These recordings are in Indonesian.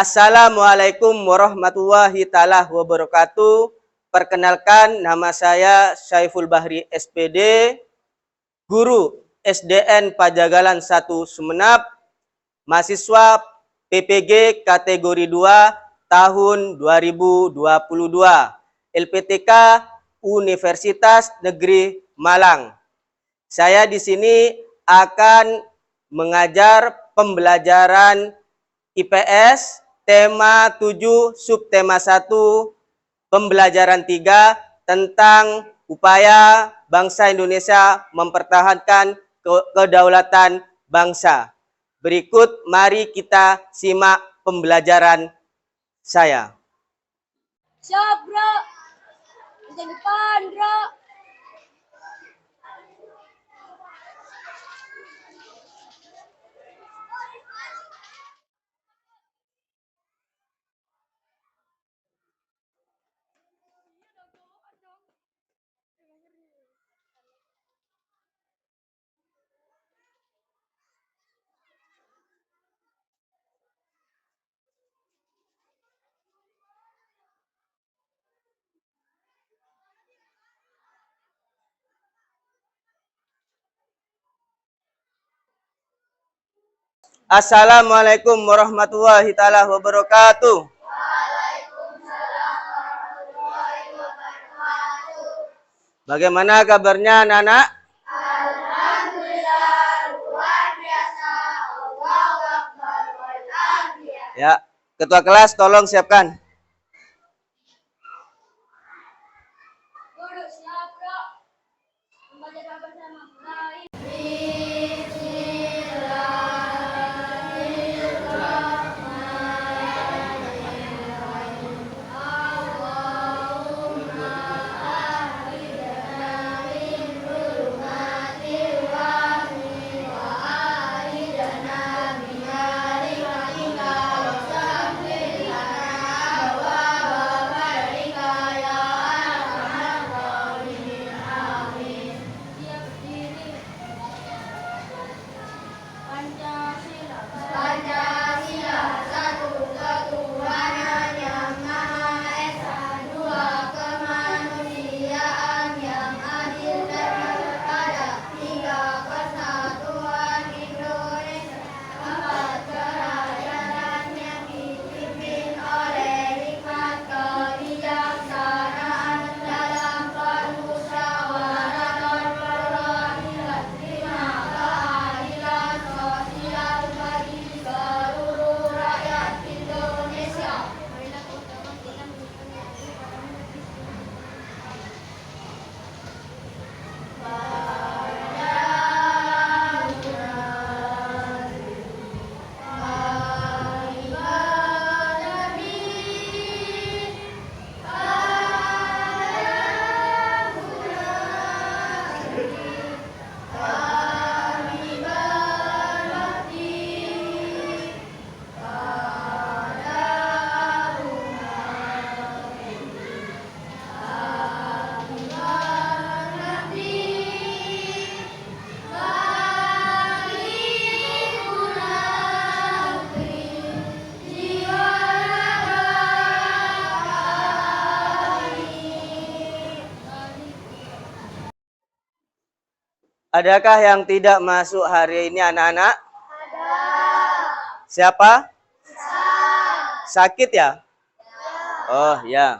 Assalamualaikum warahmatullahi taala wabarakatuh. Perkenalkan, nama saya Syaiful Bahri SPD, guru SDN Pajagalan 1 Sumeneb, mahasiswa PPG kategori 2 tahun 2022, LPTK Universitas Negeri Malang. Saya di sini akan mengajar pembelajaran IPS tema 7 subtema 1 pembelajaran 3 tentang upaya bangsa Indonesia mempertahankan kedaulatan bangsa. Berikut mari kita simak pembelajaran saya. Siap, bro. Di depan, bro. Assalamualaikum warahmatullahi taala wabarakatuh. Bagaimana kabarnya anak-anak? Alhamdulillah, luar biasa. Allahu Akbar. Ya, ketua kelas tolong siapkan. Guru siap, bro. Membaca bersama. Mulai. Pancasila, satu ketuhanan yang Maha Esa, dua kemanusiaan yang adil dan beradab, tiga persatuan Indonesia, empat kerajaan yang dipimpin oleh hikmat kebijaksanaan dalam permusyawaratan perwakilan, lima keadilan sosial bagi seluruh rakyat Indonesia. Adakah yang tidak masuk hari ini anak-anak? Ada. Siapa? Sakit ya? Oh ya.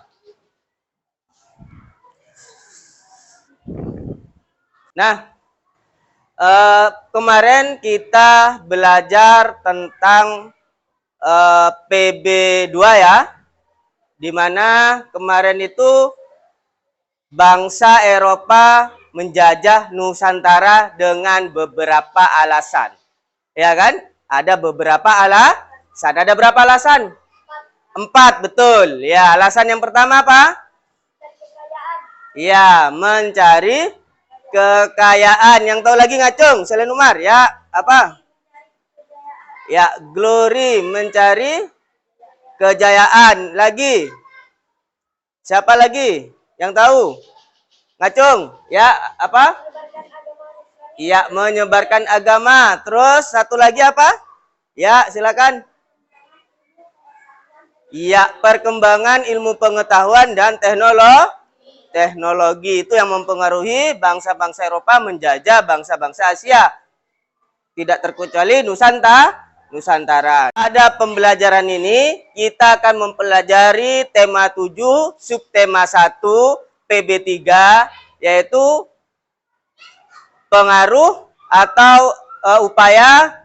Nah, kemarin kita belajar tentang PB2 ya, dimana kemarin itu bangsa Eropa menjajah Nusantara dengan beberapa alasan. Ya kan? Ada beberapa alasan. Ada berapa alasan? 4, betul. Ya, alasan yang pertama apa? Ya, mencari kekayaan. Yang tahu lagi ngacung, selain Umar. Ya, apa? Ya, glory, mencari kejayaan. Lagi. Siapa lagi yang tahu? Ngacung, ya apa? Iya, menyebarkan agama. Terus satu lagi apa? Ya, silakan. Iya, perkembangan ilmu pengetahuan dan teknologi itu yang mempengaruhi bangsa-bangsa Eropa menjajah bangsa-bangsa Asia. Tidak terkecuali Nusantara. Pada pembelajaran ini, kita akan mempelajari tema 7, subtema 1, PB3, yaitu pengaruh atau upaya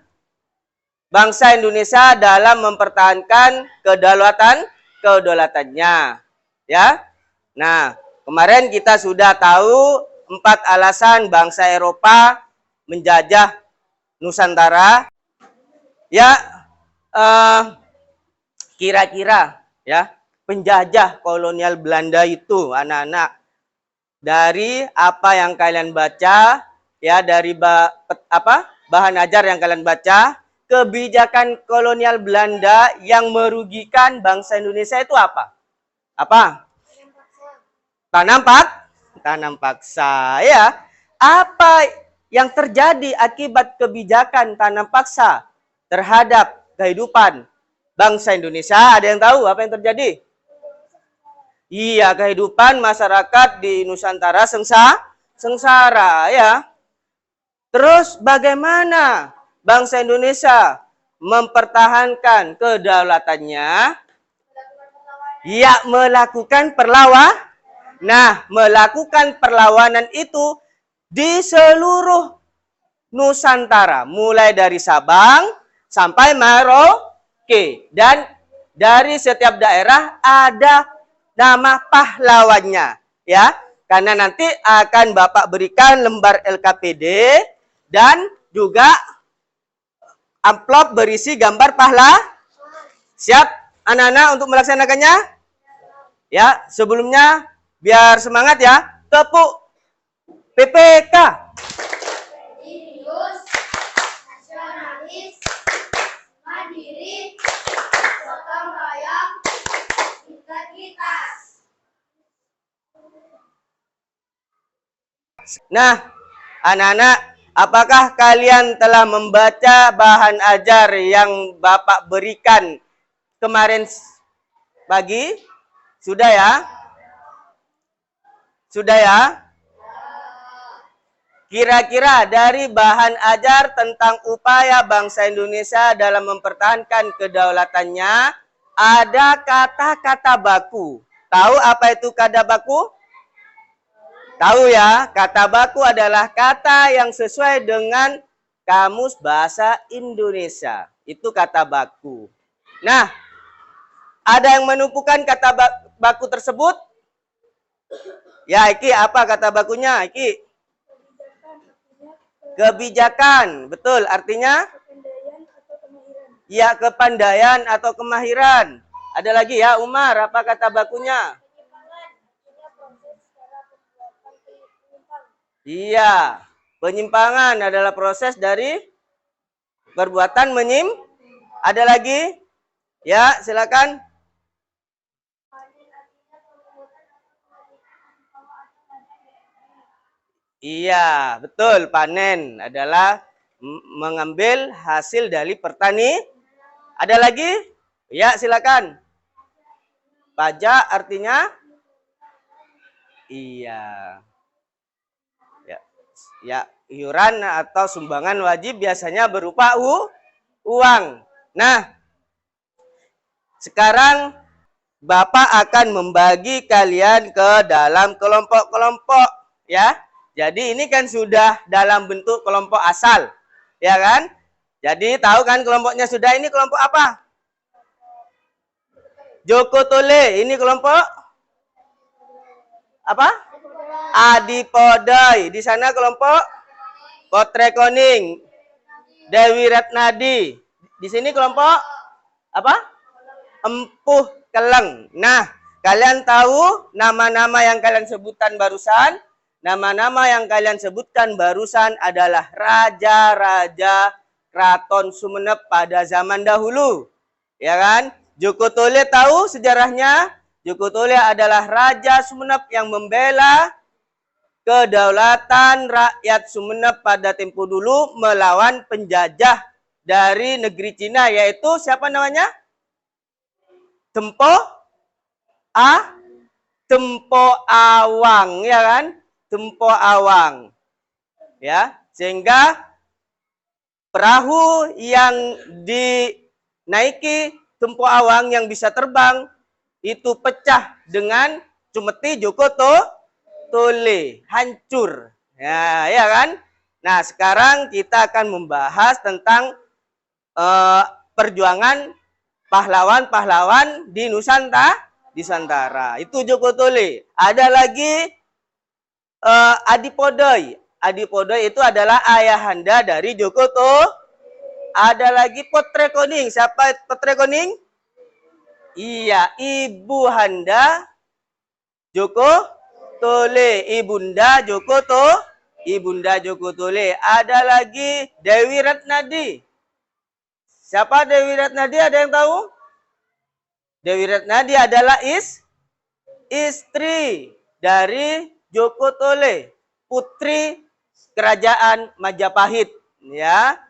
bangsa Indonesia dalam mempertahankan kedaulatannya. Ya. Nah, kemarin kita sudah tahu 4 alasan bangsa Eropa menjajah Nusantara. Ya, kira-kira ya, penjajah kolonial Belanda itu anak-anak, dari apa yang kalian baca, ya, dari bahan ajar yang kalian baca, kebijakan kolonial Belanda yang merugikan bangsa Indonesia itu apa? Apa? Tanam paksa. Ya. Apa yang terjadi akibat kebijakan tanam paksa terhadap kehidupan bangsa Indonesia? Ada yang tahu apa yang terjadi? Iya, kehidupan masyarakat di Nusantara sengsara, ya. Terus bagaimana bangsa Indonesia mempertahankan kedaulatannya? Ya, melakukan perlawanan. Nah, melakukan perlawanan itu di seluruh Nusantara, mulai dari Sabang sampai Merauke, dan dari setiap daerah ada nama pahlawannya, ya. Karena nanti akan Bapak berikan lembar LKPD dan juga amplop berisi gambar pahlawan. Siap anak-anak untuk melaksanakannya? Ya, sebelumnya biar semangat ya. Tepuk PPK. Serius, nasionalis, mandiri, gotong royong, integritas. Nah, anak-anak, apakah kalian telah membaca bahan ajar yang Bapak berikan kemarin pagi? Sudah ya? Sudah ya? Kira-kira dari bahan ajar tentang upaya bangsa Indonesia dalam mempertahankan kedaulatannya, ada kata-kata baku. Tahu apa itu kata baku? Tahu ya, kata baku adalah kata yang sesuai dengan Kamus Bahasa Indonesia. Itu kata baku. Nah, ada yang menumpukan kata baku tersebut? Ya, Iki, apa kata bakunya? Iki? Kebijakan. Betul, artinya? Ya, kepandaian atau kemahiran. Ada lagi ya, Umar, apa kata bakunya? Iya, penyimpangan adalah proses dari perbuatan Ada lagi? Ya, silakan. Iya, betul. Panen adalah mengambil hasil dari pertanian. Ada lagi? Ya, silakan. Pajak artinya? Iya. Ya, iuran atau sumbangan wajib biasanya berupa uang. Nah, sekarang Bapak akan membagi kalian ke dalam kelompok-kelompok, ya. Jadi ini kan sudah dalam bentuk kelompok asal, ya kan? Jadi tahu kan kelompoknya sudah, ini kelompok apa? Joko Tole, ini kelompok apa? Adipodai. Di sana kelompok Kotrekoning, Dewi Ratnadi. Di sini kelompok apa? Empuh Keleng. Nah, kalian tahu nama-nama yang kalian sebutkan barusan? Nama-nama yang kalian sebutkan barusan adalah raja-raja Keraton Sumeneb pada zaman dahulu. Ya kan? Joko Tole tahu sejarahnya? Joko Tole adalah Raja Sumeneb yang membela kedaulatan rakyat Sumeneb pada tempo dulu melawan penjajah dari negeri Cina, yaitu siapa namanya? tempo tempo awang, ya kan? Tempo awang. Ya, sehingga perahu yang dinaiki tempo awang yang bisa terbang itu pecah dengan cumeti Joko Tole, hancur. Ya kan? Nah, sekarang kita akan membahas tentang perjuangan pahlawan-pahlawan di Nusantara. Itu Joko Tole. Ada lagi Adipodoi. Adipodoi itu adalah ayahanda dari Joko Tole. Ada lagi Potre Koning. Siapa Potre Koning? Iya, Ibu Handa Joko Tole. Ibunda Joko Tole. Ada lagi Dewi Ratnadi. Siapa Dewi Ratnadi? Ada yang tahu? Dewi Ratnadi adalah istri dari Joko Tole, putri kerajaan Majapahit. Ya,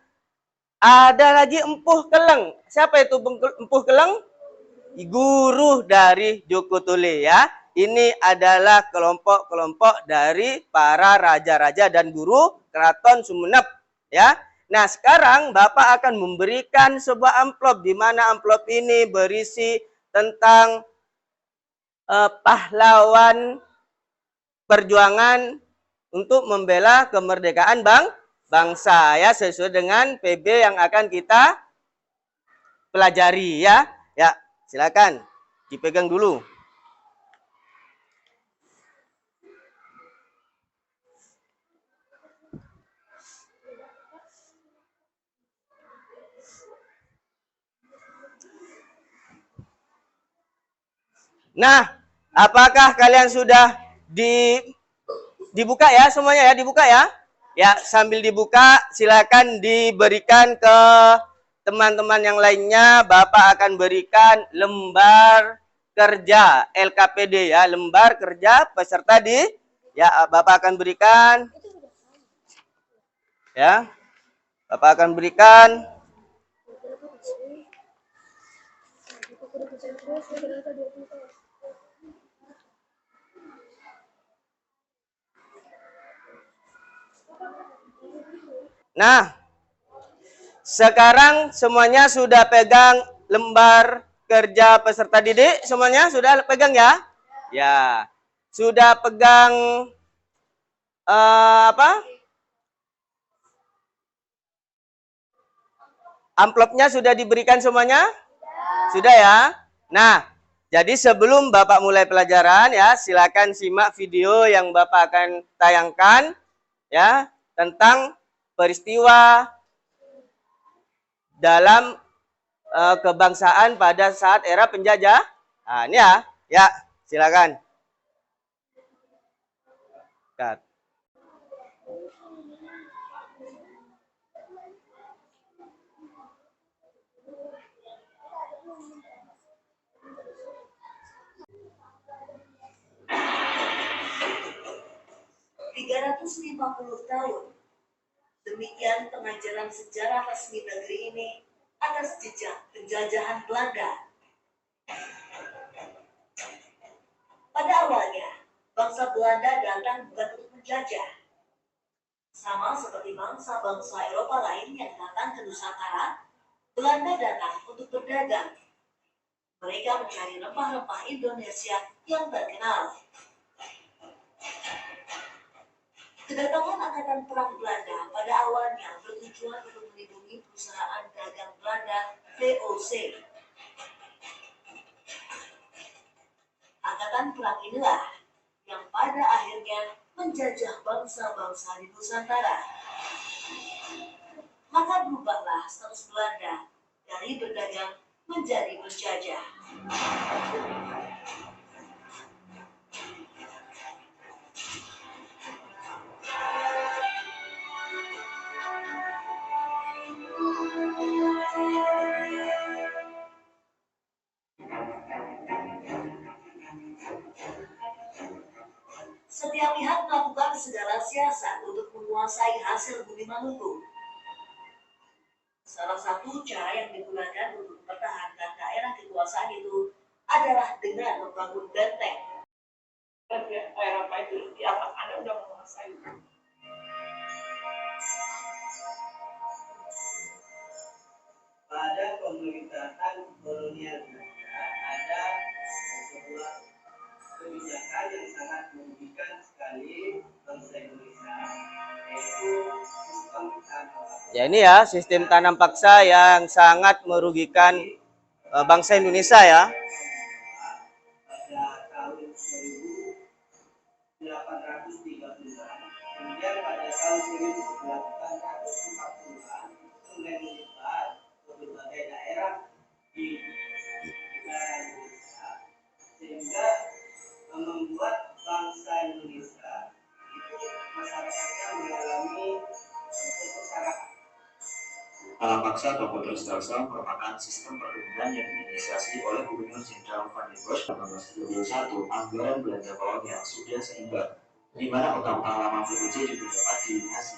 ada lagi Empuh Keleng. Siapa itu Empuh Keleng? Guru dari Joko Tole, ya. Ini adalah kelompok-kelompok dari para raja-raja dan guru keraton Sumenep, ya. Nah, sekarang Bapak akan memberikan sebuah amplop, di mana amplop ini berisi tentang pahlawan perjuangan untuk membela kemerdekaan bangsa, ya, sesuai dengan PB yang akan kita pelajari, ya. Ya, silakan dipegang dulu. Nah, apakah kalian sudah dibuka ya semuanya, ya, dibuka ya? Ya, sambil dibuka silakan diberikan ke teman-teman yang lainnya. Bapak akan berikan lembar kerja LKPD, ya, lembar kerja peserta ya, Bapak akan berikan, ya. Bapak akan berikan. Nah, sekarang semuanya sudah pegang lembar kerja peserta didik? Semuanya sudah pegang, ya? Ya. Sudah pegang apa? Amplopnya sudah diberikan semuanya? Sudah, ya? Nah, jadi sebelum Bapak mulai pelajaran, ya, silakan simak video yang Bapak akan tayangkan, ya, tentang peristiwa dalam kebangsaan pada saat era penjajah. Nah, ini ya. Ya, silakan. Cut. Tahun. Demikian pengajaran sejarah resmi negeri ini atas jejak penjajahan Belanda. Pada awalnya, bangsa Belanda datang bukan untuk menjajah. Sama seperti bangsa-bangsa Eropa lain yang datang ke Nusantara, Belanda datang untuk berdagang. Mereka mencari rempah-rempah Indonesia yang terkenal. Kedatangan Angkatan Perang Belanda pada awalnya bertujuan untuk melindungi perusahaan dagang Belanda VOC. Angkatan perang inilah yang pada akhirnya menjajah bangsa-bangsa di Nusantara. Maka berubahlah status Belanda dari berdagang menjadi penjajah. Setiap pihak melakukan segala siasat untuk menguasai hasil bumi Maluku. Salah satu cara yang digunakan untuk mempertahankan daerah kekuasaan itu adalah dengan membangun benteng. Eropa itu dianggap Anda udah menguasai. Pada pemerintahan kolonial Belanda ada sebuah kebijakan yang sangat merugikan sekali bangsa Indonesia, yaitu sistem tanam paksa. Ya ini ya sistem tanam paksa yang sangat merugikan bangsa Indonesia ya. Pada tahun 1830-an, kemudian pada tahun 1840-an mulai menyebar ke berbagai daerah di negara Indonesia, sehingga membuat bangsa Indonesia itu masyarakatnya mengalami kesengsaraan. Tanam paksa atau Kontras-Darsa merupakan sistem perkebunan yang diinisiasi oleh Gubernur Jenderal Van den Bosch pada 1921. Anggaran belanja kolonial sudah seimbang, di mana utang-utang lama bekerja juga dapat dilunasi.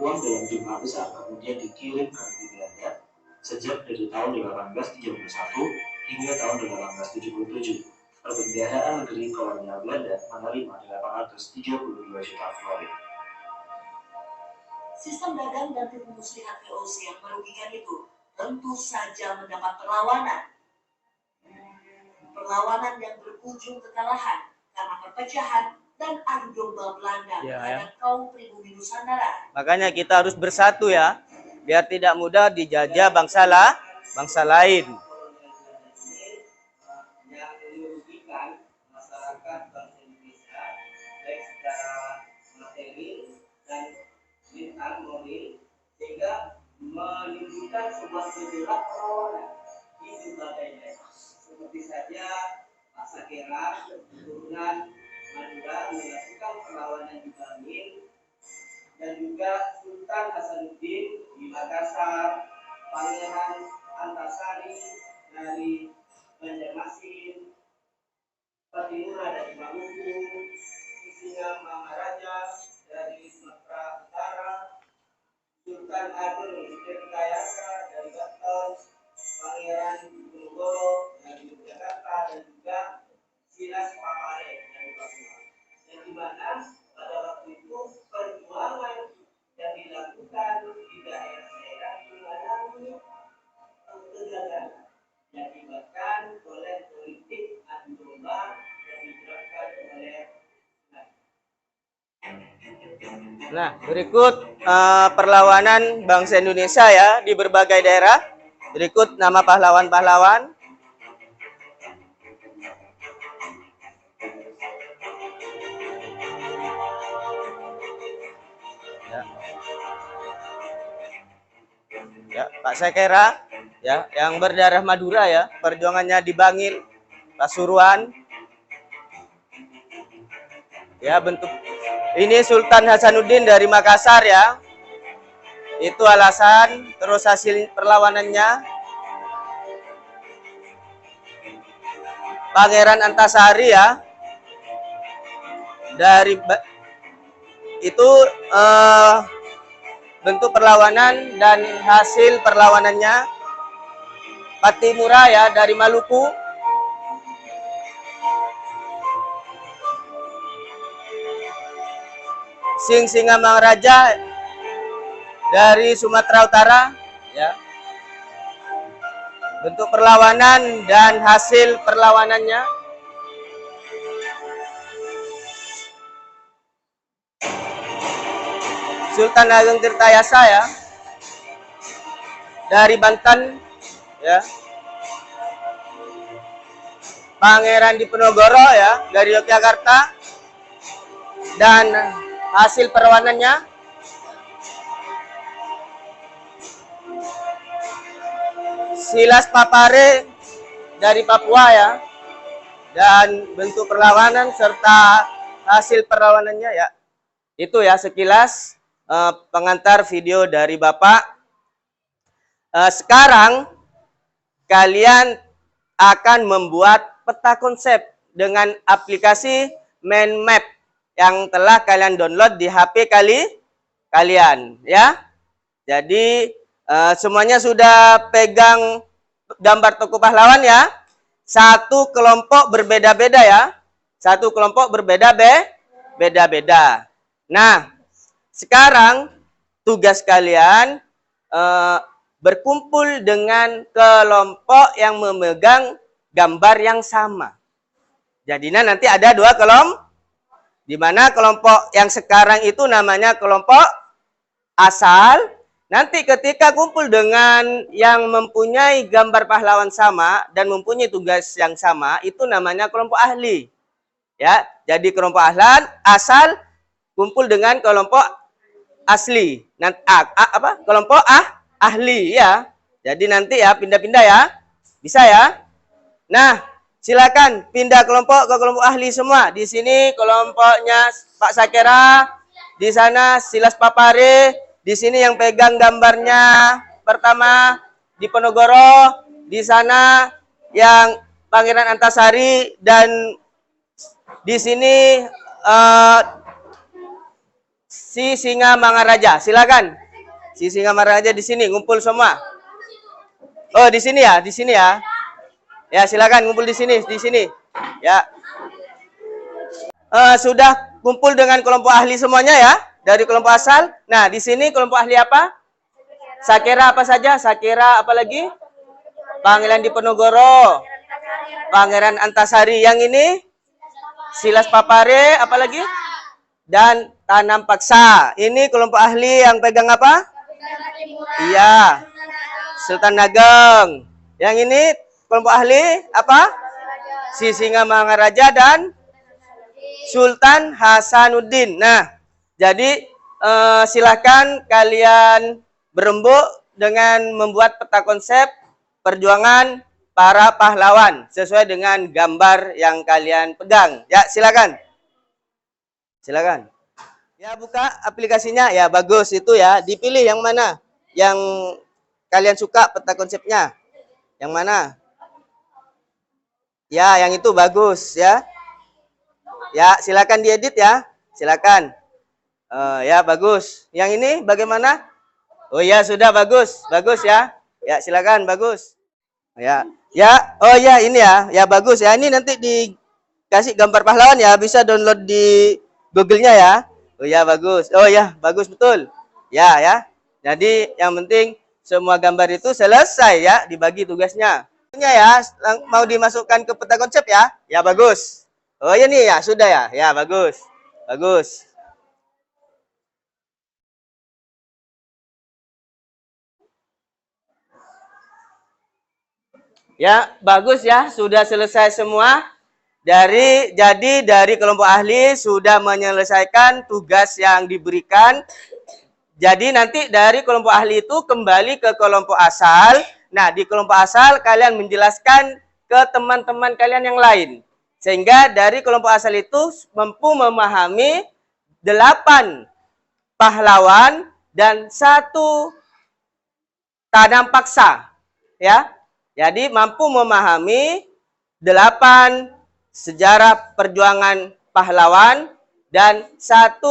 Uang dalam jumlah besar kemudian dikirim ke negeri Belanda sejak dari tahun 1831 hingga tahun 1877. Perbendaharaan negeri kolonial Belanda menerima 832 juta florin. Sistem dagang dan tipu muslihat VOC yang merugikan itu tentu saja mendapat perlawanan. Perlawanan yang berujung kekalahan karena perpecahan dan adu domba Belanda terhadap kaum pribumi Nusantara. Makanya kita harus bersatu ya, biar tidak mudah dijajah bangsa lain. Yang merugikan masyarakat bangsa Indonesia baik secara materi dan mental moral, sehingga menimbulkan sebuah gejolak perlawanan di berbagai daerah. Seperti saja Pak Sakera keturunan Madura melakukan perlawanan di Bangil, dan juga Sultan Hasanuddin di Makassar, Pangeran Antasari dari Banjarmasin, Patimura dari Maluku, Sisinga Maharaja dari Sumatera Utara, Sultan Agung Tirtayasa dari Banten, Pangeran Diponegoro dari Yogyakarta, dan juga Silas Papare dari Papua. Yang dimana pada waktu itu perjuangan yang dilakukan di daerah-daerah mengalami kegagalan diakibatkan oleh politik adu domba yang diterapkan oleh. Nah, berikut perlawanan bangsa Indonesia ya di berbagai daerah. Berikut nama pahlawan-pahlawan. Ya, Pak Sakera ya, yang berdarah Madura ya, perjuangannya di Bangil, Pasuruan. Ya, bentuk ini Sultan Hasanuddin dari Makassar ya. Itu alasan, terus hasil perlawanannya. Pangeran Antasari ya. Dari itu bentuk perlawanan dan hasil perlawanannya. Patimura ya dari Maluku. Singa Maharaja dari Sumatera Utara ya. Bentuk perlawanan dan hasil perlawanannya. Sultan Agung Tirtayasa ya dari Banten ya. Pangeran Diponegoro ya dari Yogyakarta, dan hasil perlawanannya Silas Papare dari Papua ya, dan bentuk perlawanan serta hasil perlawanannya ya. Itu ya sekilas pengantar video dari Bapak. Sekarang kalian akan membuat peta konsep dengan aplikasi Mind Map yang telah kalian download di HP kalian ya. Jadi semuanya sudah pegang gambar tokoh pahlawan ya. satu kelompok berbeda-beda ya. Satu kelompok berbeda-beda. Nah, sekarang tugas kalian berkumpul dengan kelompok yang memegang gambar yang sama. Jadinya nanti ada dua kelompok, di mana kelompok yang sekarang itu namanya kelompok asal. Nanti ketika kumpul dengan yang mempunyai gambar pahlawan sama dan mempunyai tugas yang sama, itu namanya kelompok ahli. Ya, jadi kelompok asal kumpul dengan kelompok asli. Nanti kelompok ahli ya. Jadi nanti ya pindah-pindah ya. Bisa ya? Nah, silakan pindah kelompok ke kelompok ahli semua. Di sini kelompoknya Pak Sakera, di sana Silas Papare, di sini yang pegang gambarnya pertama di Ponorogo, di sana yang Pangeran Antasari, dan di sini si Singa Mangaraja. Silakan. Si Singa Mangaraja di sini ngumpul semua. Oh, di sini ya, di sini ya. Ya, silakan ngumpul di sini, Ya. Sudah kumpul dengan kelompok ahli semuanya ya, dari kelompok asal. Nah, di sini kelompok ahli apa? Sakera apa saja? Sakera apa lagi? Pangeran Diponegoro, Pangeran Antasari. Yang ini Silas Papare, apa lagi? Dan Tanam Paksa. Ini kelompok ahli yang pegang apa? Iya, Sultan Ageng. Yang ini kelompok ahli apa? Si Singa Mangaraja dan Sultan Hasanuddin. Nah, jadi silakan kalian berembuk dengan membuat peta konsep perjuangan para pahlawan sesuai dengan gambar yang kalian pegang. Ya, silakan. Silakan. Ya, buka aplikasinya. Ya, bagus itu ya. Dipilih yang mana? Yang kalian suka peta konsepnya. Yang mana? Ya, yang itu bagus ya. Ya, silakan diedit ya. Silakan. Ya, bagus. Yang ini bagaimana? Oh ya, sudah bagus. Bagus ya. Ya, silakan, bagus. Ya. Ya, oh ya, ini ya. Ya, bagus ya. Ini nanti dikasih gambar pahlawan ya, bisa download di Google-nya ya. Oh ya, bagus. Oh ya, bagus betul. Ya, ya. Jadi yang penting semua gambar itu selesai ya, dibagi tugasnya. Ya, mau dimasukkan ke peta konsep ya. Ya, bagus. Oh ya nih ya, sudah ya. Ya, bagus. Bagus. Ya, bagus ya, sudah selesai semua. Jadi dari kelompok ahli sudah menyelesaikan tugas yang diberikan. Jadi nanti dari kelompok ahli itu kembali ke kelompok asal. Nah, di kelompok asal kalian menjelaskan ke teman-teman kalian yang lain. Sehingga dari kelompok asal itu mampu memahami 8 pahlawan dan 1 tanam paksa. Ya. Jadi mampu memahami 8 sejarah perjuangan pahlawan dan 1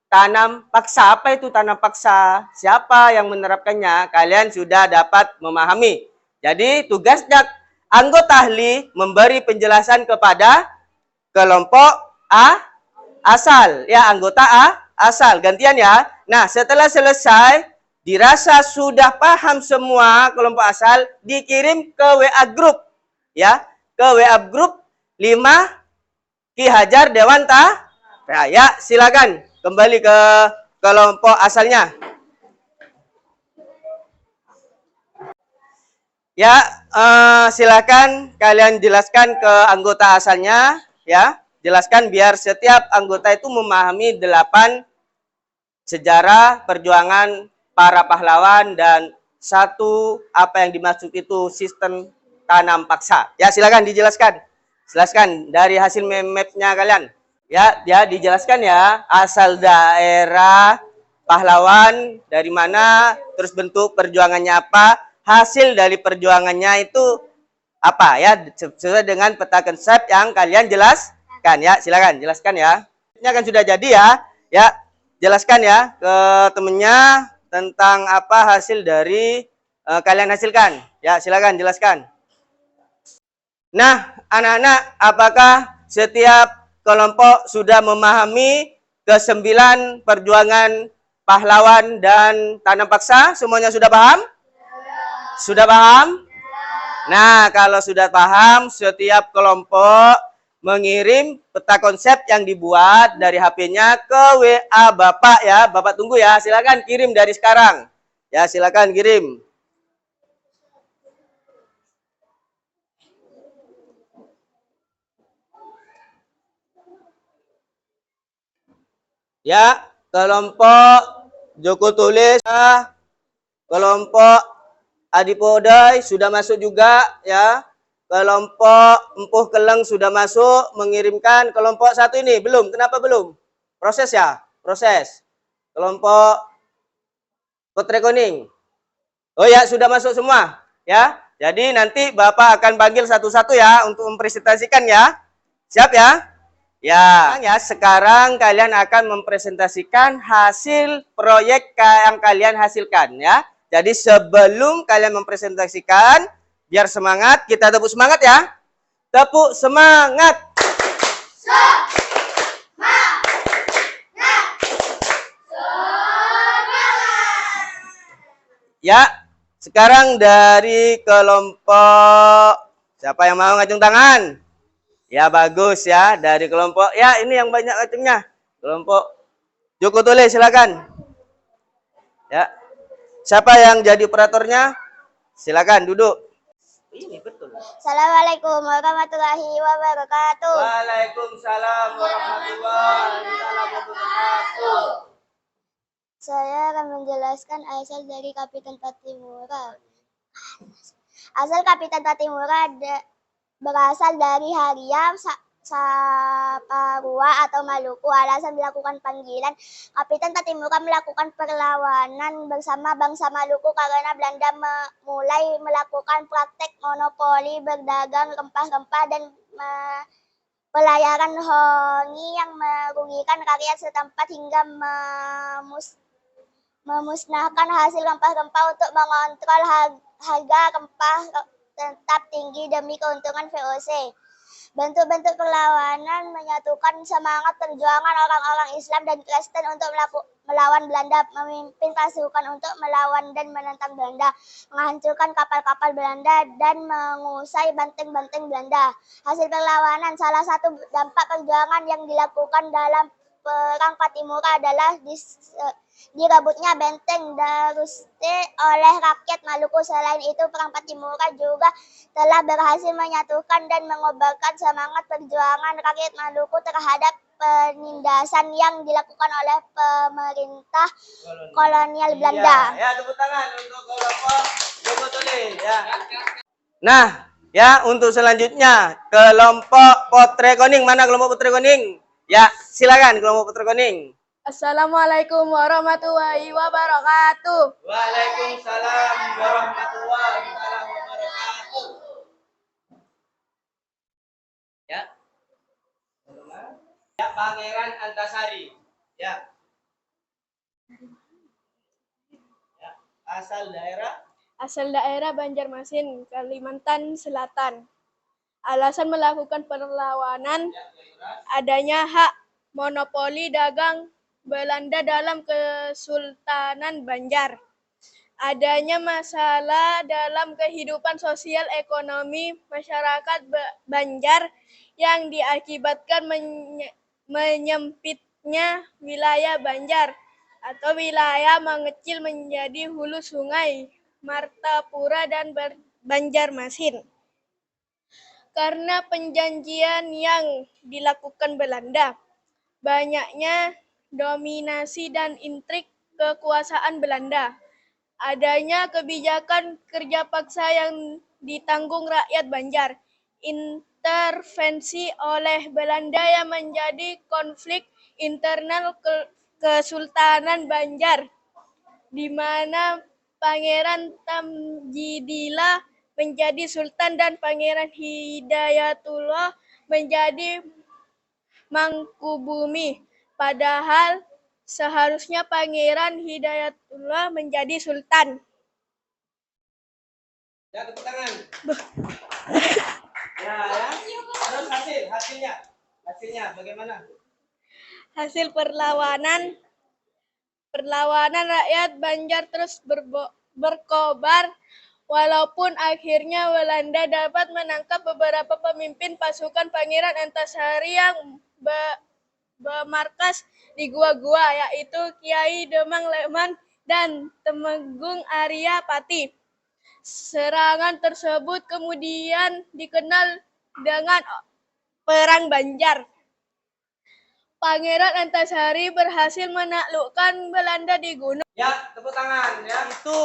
tanam paksa. Apa itu tanam paksa? Siapa yang menerapkannya? Kalian sudah dapat memahami. Jadi tugasnya anggota ahli memberi penjelasan kepada kelompok asal. Ya, anggota asal. Gantian ya. Nah, setelah selesai, dirasa sudah paham semua kelompok asal, dikirim ke WA Group. Ya, ke WA Group 5 Ki Hajar Dewanta. Ya, silakan kembali ke kelompok asalnya. Ya, silakan kalian jelaskan ke anggota asalnya, ya. Jelaskan biar setiap anggota itu memahami 8 sejarah perjuangan para pahlawan dan 1 apa yang dimaksud itu sistem tanam paksa. Ya, silakan dijelaskan. Jelaskan dari hasil map-nya kalian. Ya, dijelaskan ya, asal daerah, pahlawan dari mana, terus bentuk perjuangannya apa, hasil dari perjuangannya itu apa ya, sesuai dengan peta konsep yang kalian jelaskan ya. Silakan jelaskan ya. Ini akan sudah jadi ya. Ya, jelaskan ya ke temennya tentang apa hasil dari kalian hasilkan. Ya, silakan jelaskan. Nah, anak-anak, apakah setiap kelompok sudah memahami ke-9 perjuangan pahlawan dan tanam paksa? Semuanya sudah paham? Sudah paham? Nah, kalau sudah paham, setiap kelompok mengirim peta konsep yang dibuat dari HP-nya ke WA Bapak ya. Bapak tunggu ya, silakan kirim dari sekarang. Ya, silakan kirim. Ya, kelompok Joko Tulis, kelompok Adipodai sudah masuk juga ya. Kelompok Empuh Keleng sudah masuk mengirimkan. Kelompok satu ini belum. Kenapa belum? Proses ya, proses. Kelompok Putre Kuning. Oh ya, sudah masuk semua ya. Jadi nanti Bapak akan panggil satu-satu ya untuk mempresentasikan ya. Siap ya? Ya, sekarang kalian akan mempresentasikan hasil proyek yang kalian hasilkan ya. Jadi sebelum kalian mempresentasikan, biar semangat, kita tepuk semangat ya. Tepuk semangat. Ya, sekarang dari kelompok siapa yang mau ngacung tangan? Ya bagus ya, dari kelompok ya ini yang banyak ngacungnya. Kelompok Joko Tulis silakan. Ya. Siapa yang jadi operatornya? Silakan duduk. Ini betul. Assalamualaikum warahmatullahi wabarakatuh. Waalaikumsalam warahmatullahi wabarakatuh. Saya akan menjelaskan asal dari Kapitan Patimura. Asal Kapitan Patimura berasal dari Hariam, Saparua atau Maluku. Alasan melakukan panggilan, Kapitan Patimura melakukan perlawanan bersama bangsa Maluku karena Belanda mulai melakukan praktek monopoli berdagang rempah-rempah dan pelayaran hongi yang merugikan rakyat setempat hingga memusnahkan hasil rempah-rempah untuk mengontrol harga rempah tetap tinggi demi keuntungan VOC. Bentuk-bentuk perlawanan menyatukan semangat perjuangan orang-orang Islam dan Kristen untuk melawan Belanda, memimpin pasukan untuk melawan dan menentang Belanda, menghancurkan kapal-kapal Belanda, dan mengusai benteng-benteng Belanda. Hasil perlawanan, salah satu dampak perjuangan yang dilakukan dalam Perang Patimura adalah dirabutnya benteng Daruste oleh rakyat Maluku. Selain itu, Perang Patimura juga telah berhasil menyatukan dan mengobarkan semangat perjuangan rakyat Maluku terhadap penindasan yang dilakukan oleh pemerintah kolonial Belanda. Ya, tepuk tangan untuk kelompok Joko Tulis ya. Nah, ya untuk selanjutnya kelompok Putre Kuning. Mana kelompok Putre Kuning? Ya, silakan kelompok Putre Kuning. Assalamualaikum warahmatullahi wabarakatuh. Waalaikumsalam warahmatullahi wabarakatuh. Ya. Ya, Pangeran Antasari. Ya. Ya. Asal daerah Banjarmasin, Kalimantan Selatan. Alasan melakukan perlawanan, adanya hak monopoli dagang Belanda dalam Kesultanan Banjar. Adanya masalah dalam kehidupan sosial ekonomi masyarakat Banjar yang diakibatkan menyempitnya wilayah Banjar atau wilayah mengecil menjadi hulu sungai Martapura dan Banjarmasin. Karena perjanjian yang dilakukan Belanda, banyaknya dominasi dan intrik kekuasaan Belanda, adanya kebijakan kerja paksa yang ditanggung rakyat Banjar, intervensi oleh Belanda yang menjadi konflik internal Kesultanan Banjar, di mana Pangeran Tamjidillah menjadi Sultan dan Pangeran Hidayatullah menjadi Mangkubumi. Padahal seharusnya Pangeran Hidayatullah menjadi Sultan. Ya, tepuk tangan. Ya. Terus hasilnya bagaimana? Hasil perlawanan rakyat Banjar terus berkobar, walaupun akhirnya Belanda dapat menangkap beberapa pemimpin pasukan Pangeran Antasari yang bermarkas di gua-gua, yaitu Kiai Demang Leman dan Temenggung Arya Pati. Serangan tersebut kemudian dikenal dengan Perang Banjar. Pangeran Antasari berhasil menaklukkan Belanda di gunung. Ya, tepuk tangan ya. Itu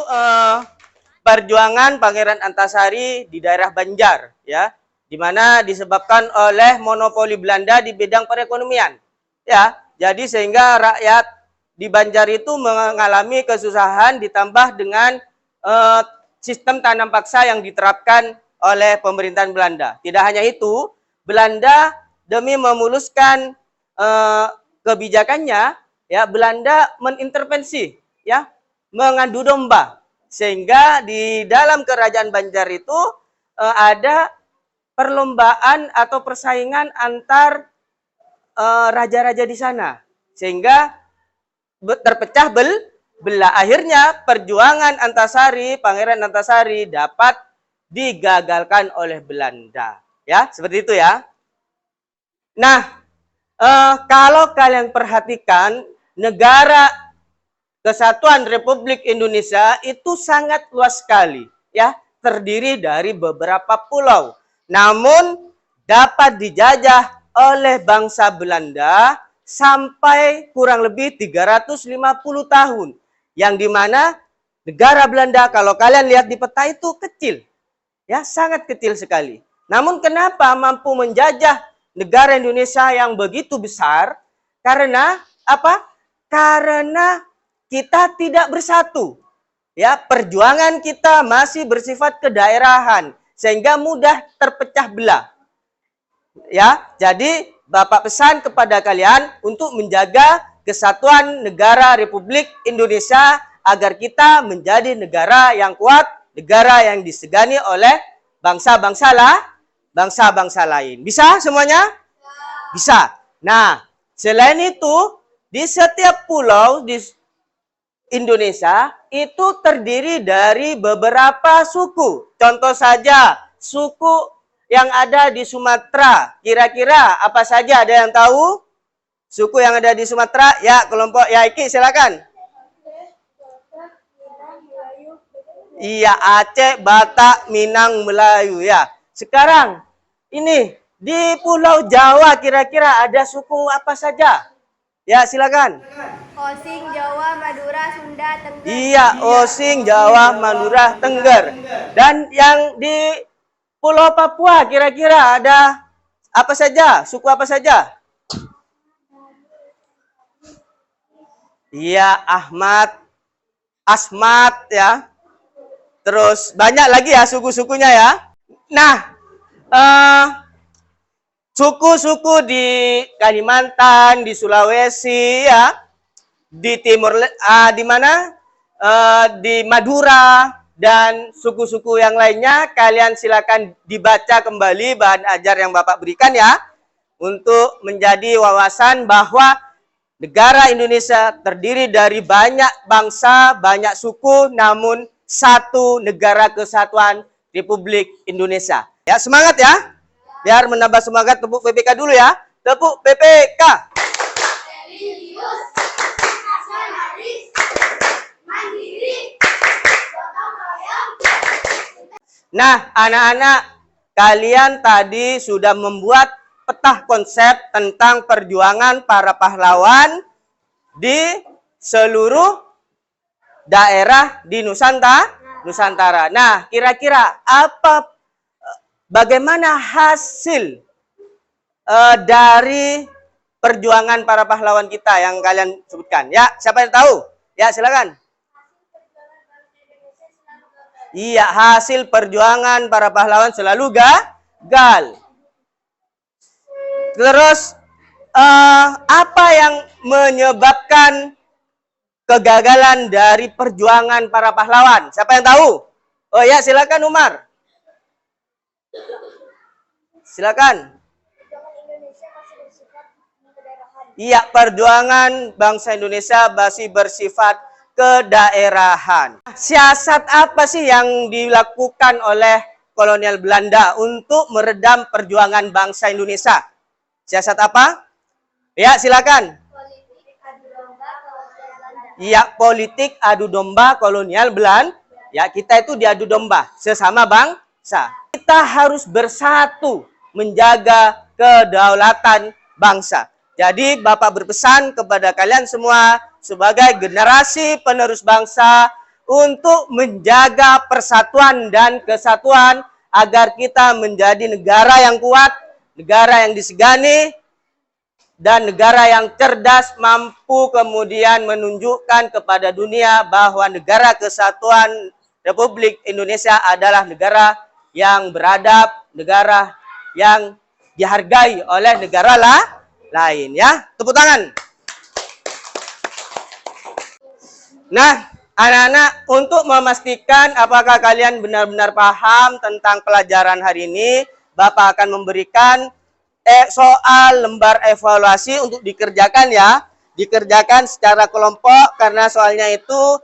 perjuangan Pangeran Antasari di daerah Banjar ya, di mana disebabkan oleh monopoli Belanda di bidang perekonomian. Ya, jadi sehingga rakyat di Banjar itu mengalami kesusahan ditambah dengan sistem tanam paksa yang diterapkan oleh pemerintahan Belanda. Tidak hanya itu, Belanda demi memuluskan kebijakannya, ya Belanda mengintervensi, ya mengadu domba, sehingga di dalam kerajaan Banjar itu ada perlombaan atau persaingan antar raja-raja di sana, sehingga terpecah belah. Akhirnya perjuangan Antasari, Pangeran Antasari dapat digagalkan oleh Belanda, ya seperti itu ya. Nah, kalau kalian perhatikan, negara Kesatuan Republik Indonesia itu sangat luas sekali, ya, terdiri dari beberapa pulau. Namun dapat dijajah oleh bangsa Belanda sampai kurang lebih 350 tahun. Yang dimana negara Belanda, kalau kalian lihat di peta itu kecil, ya, sangat kecil sekali. Namun kenapa mampu menjajah negara Indonesia yang begitu besar? Karena apa? Karena kita tidak bersatu. Ya, perjuangan kita masih bersifat kedaerahan sehingga mudah terpecah belah. Ya, jadi Bapak pesan kepada kalian untuk menjaga kesatuan negara Republik Indonesia agar kita menjadi negara yang kuat, negara yang disegani oleh bangsa-bangsa lain. Bisa semuanya? Bisa. Nah, selain itu, di setiap pulau di Indonesia itu terdiri dari beberapa suku. Contoh saja, suku yang ada di Sumatera. Kira-kira apa saja, ada yang tahu? Suku yang ada di Sumatera? Ya, kelompok Yaiki silakan. Iya, Aceh, Batak, Minang, Melayu ya. Sekarang ini di Pulau Jawa kira-kira ada suku apa saja? Ya, silakan. Osing, Jawa, Madura, Sunda, Tengger. Iya, Osing, Jawa, Madura, Tengger. Dan yang di Pulau Papua kira-kira ada apa saja? Suku apa saja? Iya, Asmat ya. Terus banyak lagi ya suku-sukunya ya. Nah, suku-suku di Kalimantan, di Sulawesi ya, di Timur, di mana? Di Madura dan suku-suku yang lainnya, kalian silakan dibaca kembali bahan ajar yang Bapak berikan ya, untuk menjadi wawasan bahwa negara Indonesia terdiri dari banyak bangsa, banyak suku, namun satu negara kesatuan Republik Indonesia. Ya, semangat ya. Biar menambah semangat, tepuk PPK dulu ya. Tepuk PPK. Serius, nasionalis, mandiri, gotong royong. Nah, anak-anak, kalian tadi sudah membuat peta konsep tentang perjuangan para pahlawan di seluruh daerah di Nusantara. Nah, kira-kira bagaimana hasil dari perjuangan para pahlawan kita yang kalian sebutkan? Ya, siapa yang tahu? Ya, silakan. Iya, hasil perjuangan para pahlawan selalu gagal. Terus apa yang menyebabkan kegagalan dari perjuangan para pahlawan? Siapa yang tahu? Oh ya, silakan Umar. Silakan. Iya, perjuangan bangsa Indonesia masih bersifat kedaerahan. Siasat apa sih yang dilakukan oleh kolonial Belanda untuk meredam perjuangan bangsa Indonesia? Siasat apa? Ya, silakan. Iya, politik adu domba kolonial Belanda. Ya, kita itu diadu domba sesama bangsa. Kita harus bersatu menjaga kedaulatan bangsa. Jadi Bapak berpesan kepada kalian semua sebagai generasi penerus bangsa untuk menjaga persatuan dan kesatuan agar kita menjadi negara yang kuat, negara yang disegani, dan negara yang cerdas, mampu kemudian menunjukkan kepada dunia bahwa negara kesatuan Republik Indonesia adalah negara yang beradab, negara yang dihargai oleh negara lain, ya. Tepuk tangan. Nah, anak-anak, untuk memastikan apakah kalian benar-benar paham tentang pelajaran hari ini, Bapak akan memberikan soal lembar evaluasi untuk dikerjakan, ya. Dikerjakan secara kelompok karena soalnya itu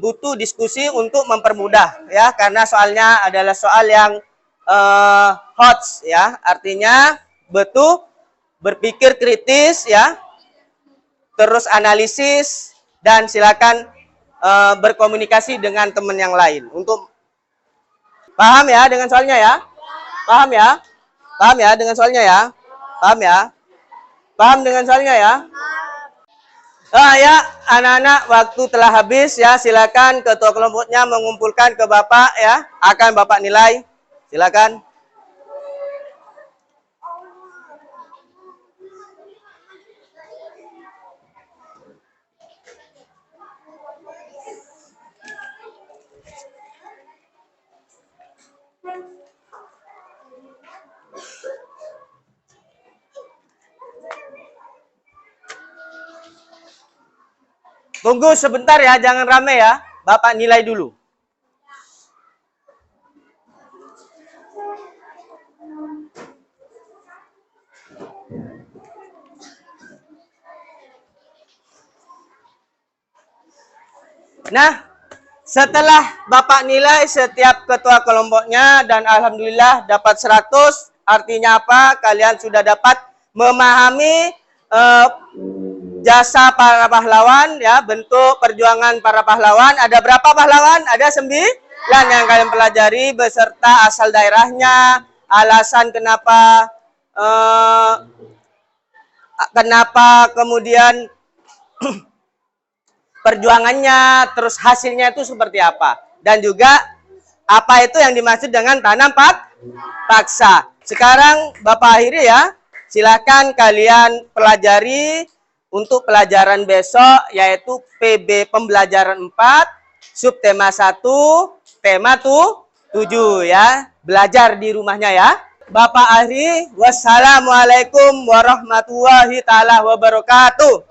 butuh diskusi untuk mempermudah, ya. Karena soalnya adalah soal yang hot, ya. Artinya betul berpikir kritis, ya, terus analisis, dan silakan berkomunikasi dengan teman yang lain. Untuk paham ya dengan soalnya, ya, paham ya, paham ya dengan soalnya, ya, paham ya, paham dengan soalnya, ya. Ya, anak-anak, waktu telah habis, ya. Silakan ketua kelompoknya mengumpulkan ke Bapak, ya, akan Bapak nilai. Silakan. Tunggu sebentar, ya, jangan rame, ya. Bapak nilai dulu. Nah, setelah Bapak nilai setiap ketua kelompoknya dan alhamdulillah dapat 100, artinya apa? Kalian sudah dapat memahami jasa para pahlawan, ya, bentuk perjuangan para pahlawan. Ada berapa pahlawan? Ada 9 yang kalian pelajari beserta asal daerahnya, alasan kenapa kemudian perjuangannya, terus hasilnya itu seperti apa. Dan juga apa itu yang dimaksud dengan tanam paksa. Sekarang Bapak akhiri, ya. Silakan kalian pelajari untuk pelajaran besok, yaitu PB pembelajaran 4, subtema 1, tema 7, ya. Belajar di rumahnya, ya. Bapak akhiri, wassalamualaikum warahmatullahi taala wabarakatuh.